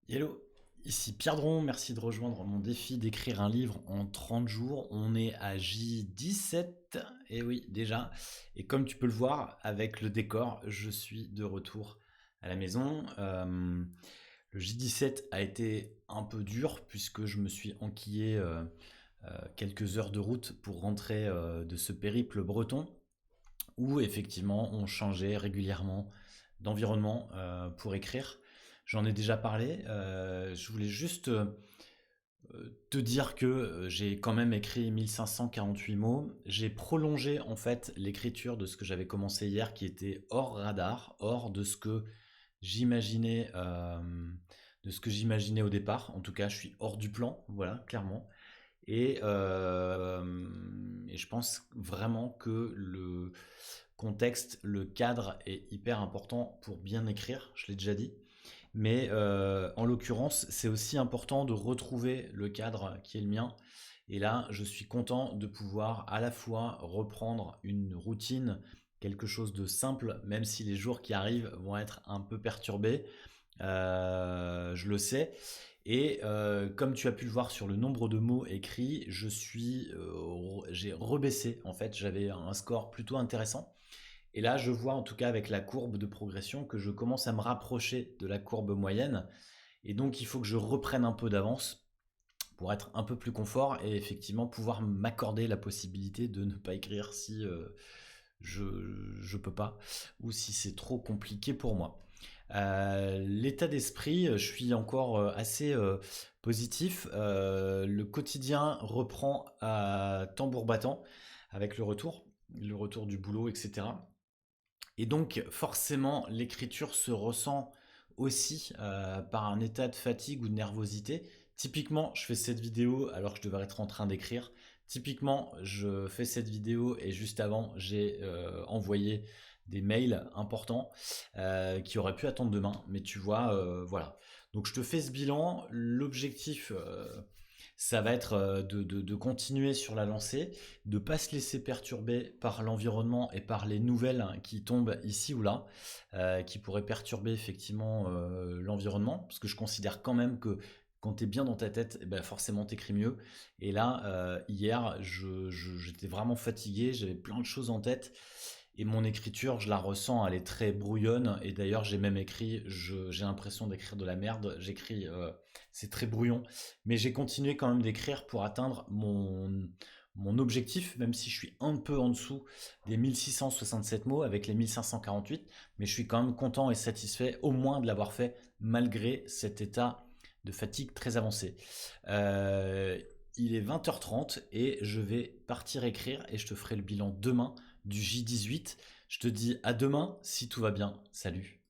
Hello, ici Pierre Dron, merci de rejoindre mon défi d'écrire un livre en 30 jours. On est à J17, et oui déjà. Et comme tu peux le voir avec le décor, je suis de retour à la maison. Le J17 a été un peu dur puisque je me suis enquillé quelques heures de route pour rentrer de ce périple breton où effectivement on changeait régulièrement d'environnement pour écrire. J'en ai déjà parlé. Je voulais juste te dire que j'ai quand même écrit 1548 mots. J'ai prolongé en fait l'écriture de ce que j'avais commencé hier, qui était hors radar, hors de ce que j'imaginais au départ. En tout cas, je suis hors du plan, voilà, clairement. Et je pense vraiment que le contexte, le cadre est hyper important pour bien écrire, je l'ai déjà dit. Mais en l'occurrence, c'est aussi important de retrouver le cadre qui est le mien. Et là, je suis content de pouvoir à la fois reprendre une routine, quelque chose de simple, même si les jours qui arrivent vont être un peu perturbés. Je le sais. Et comme tu as pu le voir sur le nombre de mots écrits, j'ai rebaissé. En fait, j'avais un score plutôt intéressant. Et là, je vois en tout cas avec la courbe de progression que je commence à me rapprocher de la courbe moyenne. Et donc, il faut que je reprenne un peu d'avance pour être un peu plus confort et effectivement pouvoir m'accorder la possibilité de ne pas écrire si je ne peux pas ou si c'est trop compliqué pour moi. L'état d'esprit, je suis encore assez positif. Le quotidien reprend à tambour battant avec le retour du boulot, etc. Et donc, forcément, l'écriture se ressent aussi par un état de fatigue ou de nervosité. Typiquement, je fais cette vidéo alors que je devrais être en train d'écrire. Typiquement, je fais cette vidéo et juste avant, j'ai envoyé des mails importants qui auraient pu attendre demain. Mais tu vois, voilà. Donc, je te fais ce bilan. L'objectif, ça va être de continuer sur la lancée, de ne pas se laisser perturber par l'environnement et par les nouvelles qui tombent ici ou là, qui pourraient perturber effectivement l'environnement, parce que je considère quand même que quand tu es bien dans ta tête, eh ben forcément tu écris mieux. Et là, hier, j'étais vraiment fatigué, j'avais plein de choses en tête. Et mon écriture, je la ressens, elle est très brouillonne. Et d'ailleurs, j'ai même écrit, j'ai l'impression d'écrire de la merde. C'est très brouillon. Mais j'ai continué quand même d'écrire pour atteindre mon objectif, même si je suis un peu en dessous des 1667 mots avec les 1548. Mais je suis quand même content et satisfait au moins de l'avoir fait malgré cet état de fatigue très avancé. Euh, il est 20h30 et je vais partir écrire et je te ferai le bilan demain du J18. Je te dis à demain si tout va bien. Salut.